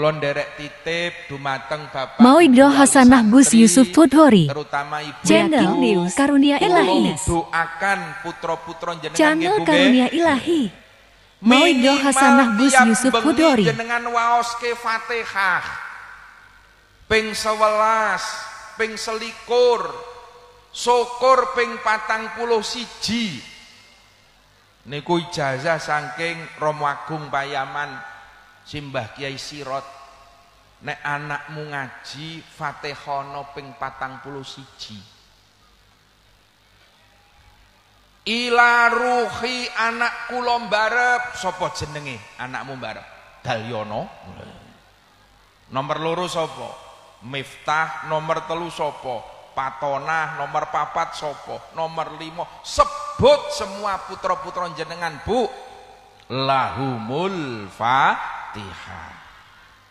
Kula nderek titip dumateng Bapak Mauidul Hasanah Gus Yusuf Hudhori, terutama Ibu Channel News Karunia Ilahi. Doakan putra-putra jenengan Channel nggih, Karunia Ilahi. Mauidul Hasanah Gus Yusuf Hudhori. Jenengan waoske Fatihah ping 11, ping 21, syukur ping 41. Niku ijazah saking Romo Agung Payaman Simbah Kiai Sirot. Nek anakmu ngaji Fatihana ping 41. Ila ruhi anak kula mbarep. Sapa jenenge anakmu mbarep? Dalyono. Nomor loro sapa? Miftah. Nomor telu sapa? Patonah. Nomor 4 sapa? Nomor 5. Sebut semua putra-putra jenengan, Bu. Lahumul Fatihah.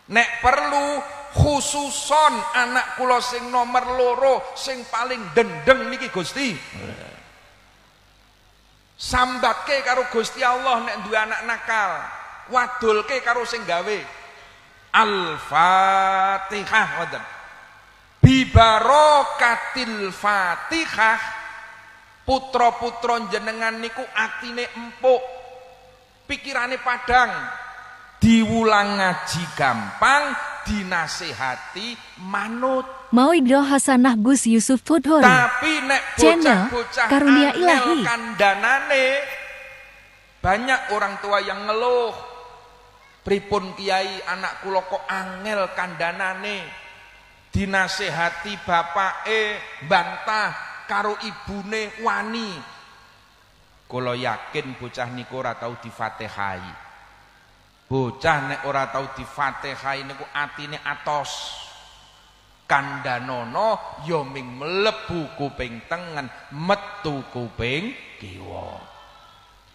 Nek perlu khususon anak kula sing nomor loro sing paling dendeng niki Gusti. Sambatke karo Gusti Allah nek duwe anak nakal, wadulke karo sing gawe. Al-Fatihah ngoten. Bi barakatil Fatihah putra-putra jenengan niku atine empuk, pikirane padang, diwulang ngaji gampang, dinasehati manut. Mauidul Hasanah Gus Yusuf Hudhori. Tapi nek bocah-bocah Karunia angel Ilahi. kandanane, banyak orang tua yang ngeluh, pripun Kiai anak kula kok angel kandanane, dinasehati bapake bantah karo ibune wani. Kula yakin bocah niku ora tau difatihai. Bocah nek ora tau difatihai niku atine atos. Kandanono ya ming mlebu kuping tengen, metu kuping kiwa.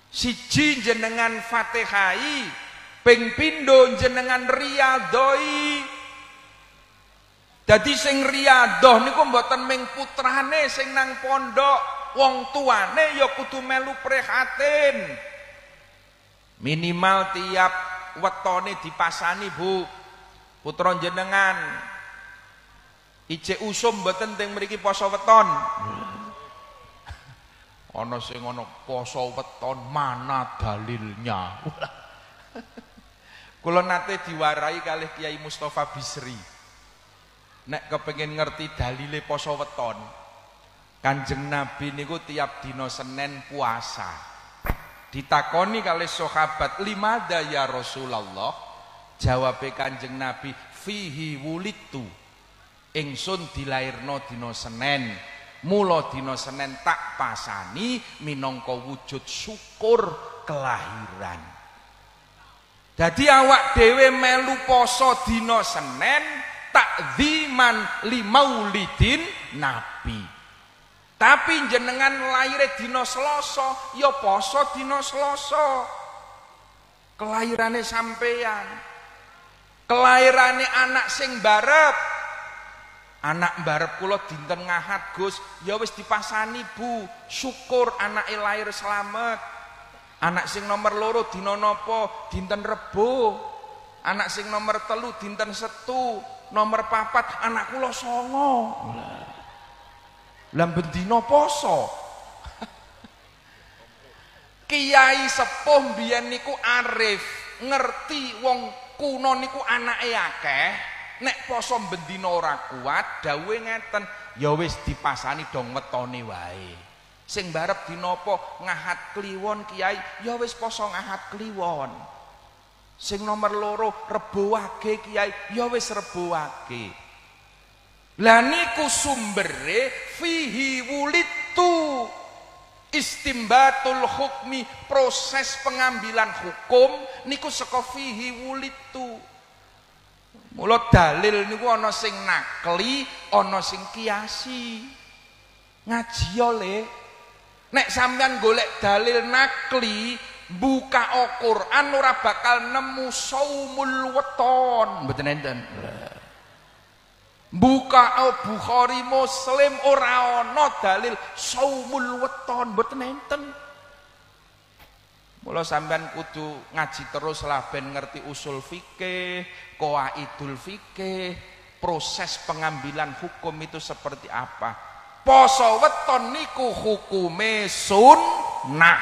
Siji jenengan fatihai, ping pindho jenengan riyadhoi. Dadi sing riyadhah niku mboten ming putrane sing nang pondok, wong tuane ya kudu melu prihatin. Minimal tiap wetone dipasani, Bu. Putra jenengan ijek usum mboten teng mriki poso weton. Ana sing ana poso weton, mana dalilnya? Kula nate diwarai kalih Kiai Mustafa Bisri. Nek kepengin ngerti dalile poso weton, Kanjeng Nabi niku tiap dina Senin puasa. Ditakoni kalih sahabat, "Limada ya Rasulullah?" Jawabe Kanjeng Nabi, "Fihi wulidtu." Ingsun dilairno dina Senin, mula dina Senin tak pasani minangka wujud syukur kelahiran. Dadi awak dhewe melu poso dina Senin takziman li maulidin Nabi. Tapi jenengan laire dina Selasa, ya poso dina Selasa. Kelahirane sampeyan, kelahirane anak sing barep. Anak mbarep kula dinten Ngahad, Gus, ya wis dipasani, Bu. Syukur anake lahir slamet. Anak sing nomor loro dina napa? Dinten Rebo. Anak sing nomor 3 dinten Setu. Nomor 4 anak kula 9. Lah bendina poso. Kiai sepuh biyen niku arif, ngerti wong kuno niku anake akeh. Nek poso bendina ora kuat, dawuhe ngeten, ya wis dipasani dong wetone wae. Sing barep dina apa? Ngahad kliwon, Kiai, ya wis poso Ngahad kliwon. Sing nomor 2 Rebo Wage, Kiai, ya wis Rebo Wage. Lah niku sumbere fihi wulidtu. Istimbatul hukmi, proses pengambilan hukum niku saka fihi wulidtu. Mula dalil niku ana sing nakli, ana sing kiasi. Ngaji yo Le. Nek sampean golek dalil nakli, buka Al-Qur'an ora bakal nemu saumul weton, mboten enten. Buka Al-Bukhari Muslim ora ana dalil saumul weton, mboten enten. Mula sampean kudu ngaji terus lah ben ngerti usul fikih, qawaidul fikih, proses pengambilan hukum itu seperti apa. Poso weton niku hukume sunnah.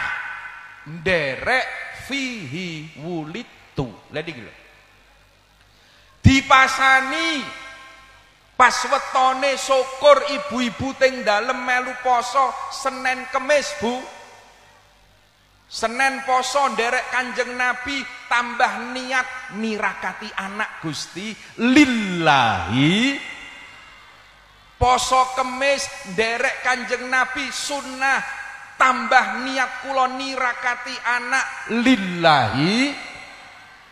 Nderek fihi wulitu. Lha iki lho. Dipasani pas wetone syukur ibu-ibu teng dalem melu poso Senin Kemis, Bu. Senin poso nderek Kanjeng Nabi tambah niat nirakati anak Gusti lillahi. Poso Kemis nderek Kanjeng Nabi sunnah tambah niat kula nirakati anak lillahi.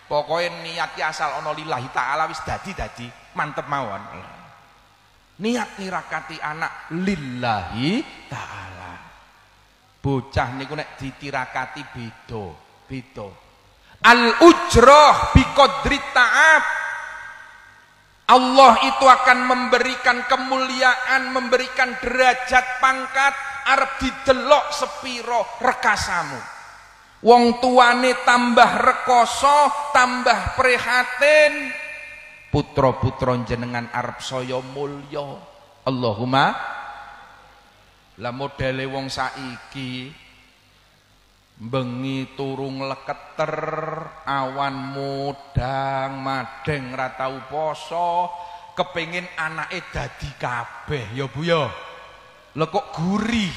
Pokoknya niat asal ana lillahi ta'ala wis dadi mantep mawon. Niat nirakati anak lillahi ta'ala. Bocah niku nek ditirakati beda. Al ujrah biqadri ta'ab. Allah itu akan memberikan kemuliaan, memberikan derajat pangkat arep didelok sepiro rekasamu. Wong tuane tambah rekoso, tambah prihatin, putra-putra jenengan arep saya mulya. Allahumma. Lah modele wong saiki bengi turu ngleketer, awan mudang madeng ra tau poso, kepengin anake dadi kabeh ya Bu ya. Lha kok gurih.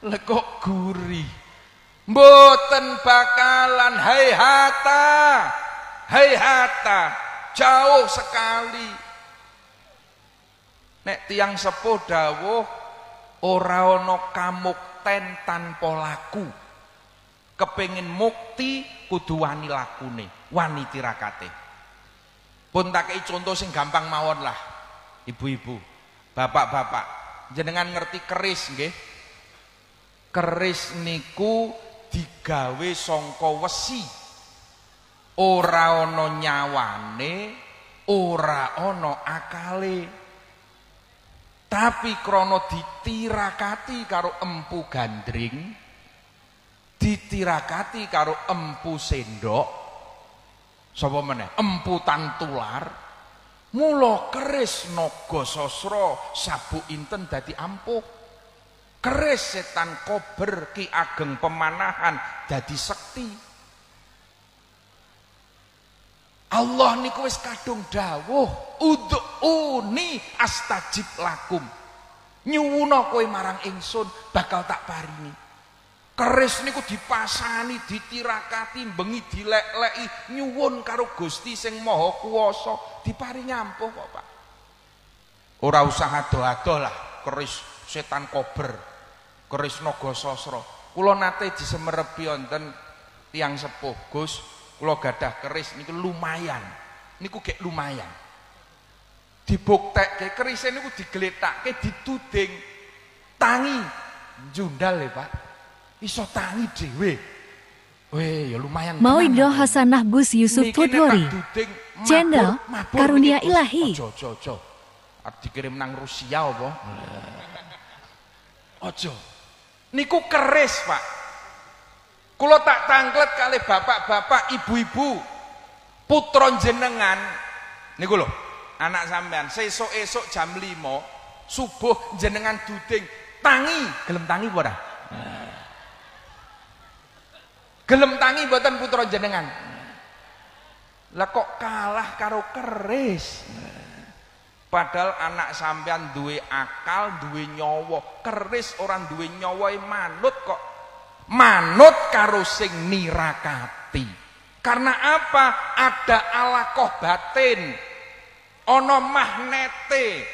Lha kok gurih. Mboten bakalan hayhata jauh sekali. Nek tiyang sepuh dawuh ora ana kamukten tanpa laku. Kepengin mukti kudu wani lakune, wani tirakate. Pun tak kei contoh sing gampang mawon lah. Ibu-ibu, bapak-bapak, jenengan ngerti keris nggih? Keris niku digawe sangka wesi. Ora ana nyawane, ora ana akale. Tapi krono ditirakati karo empu gandring, ditirakati karo empu sendok, sapa meneh empu tantular, mula keris naga sasra sabuk inten dadi ampuh. Keris setan kober Ki Ageng Pemanahan dadi sekti. Allah niku wis kadung dawuh, ud'uni astajib lakum. Nyuwuna kowe marang ingsun bakal tak paringi. Keris niku dipasani, ditirakati, bengi dilek-leki, nyuwun karo Gusti sing Maha Kuwasa, diparingi ampuh kok, Pak. Ora usah ado-ado lah keris setan kober, keris naga sasra. Kula nate disemerepi wonten tiyang sepuh, Gus. Kula gadah keris niku lumayan. Niku gek lumayan. Dibuktekke kerise niku diglethake dituding tangi jundal ya, Pak. Iso tangi dhewe. Weh, ya lumayan. Mauidho Hasanah Gus Yusuf Tudori. Channel Karunia Ilahi. Ojo. Arep dikirim nang Rusia apa? Ojo. Niku keris, Pak. Kula tak tanglet kali bapak-bapak, ibu-ibu, putra jenengan niku lho, anak sampean sesuk-esuk jam 5 subuh jenengan duding tangi, gelem tangi apa ora? Gelem tangi mboten putra jenengan. Lah kok kalah karo keris? Padahal anak sampean duwe akal, duwe nyawa. Keris orang duwe nyawa manut kok. Manut karo sing nirakati. Karena apa? Ada alaqah batin, ana magnete.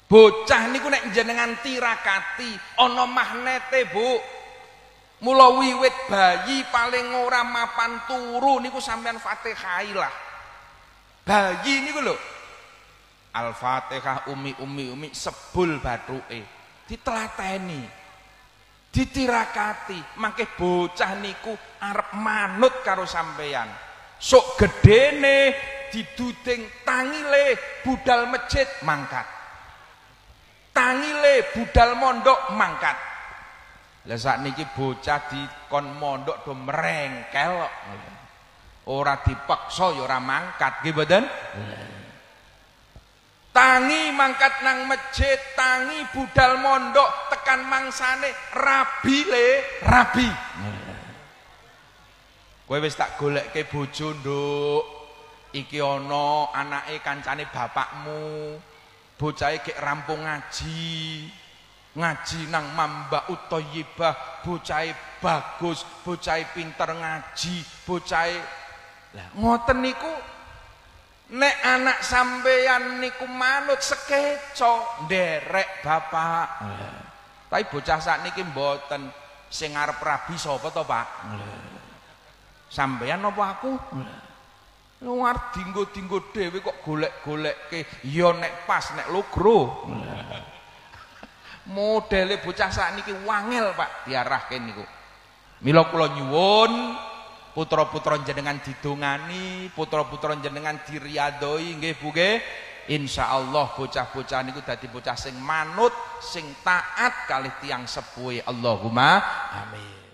Bocah niku nek jenengan tirakati ana magnete, Bu. Mula wiwit bayi paling ora mapan turu niku sampean Fatihah lah. Bayi niku lho. Al-Fatihah umi sebul bathuke ditelateni. Ditirakati, mangke bocah niku arep manut karo sampeyan. Sok gedene diduding tangile budal masjid mangkat. Tangile budal mondok mangkat. Lah sakniki bocah dikon mondok do merengkel kok. Ora dipaksa ya ora mangkat nggih mboten? Tangi mangkat nang masjid, tangi budal mondok tekan mangsane rabi rabi. Kowe wis tak golekke bojo nduk. Iki ana anake kancane bapakmu. Bocahe gek rampung ngaji. Ngaji nang Mamba Uthoyyibah, bocahe bagus, bocahe pinter ngaji, bocahe. Lah ngoten niku nek anak sampeyan niku manut sekeco nderek bapak. Tapi bocah sakniki mboten. Sing arep rabi sapa to, Pak? Sampeyan apa aku? Luar dinggo-dinggo dhewe kok golek-golekke. Ya nek pas nek logro. Modele bocah sakniki wangel, Pak, diarahke niku. Mila kula nyuwun putra-putra jenengan didongani, putra-putra jenengan diriyadoi nggih Bu nggih. Insyaallah bocah-bocah niku dadi bocah sing manut, sing taat kalih tiyang sepuhe. Allahumma amin.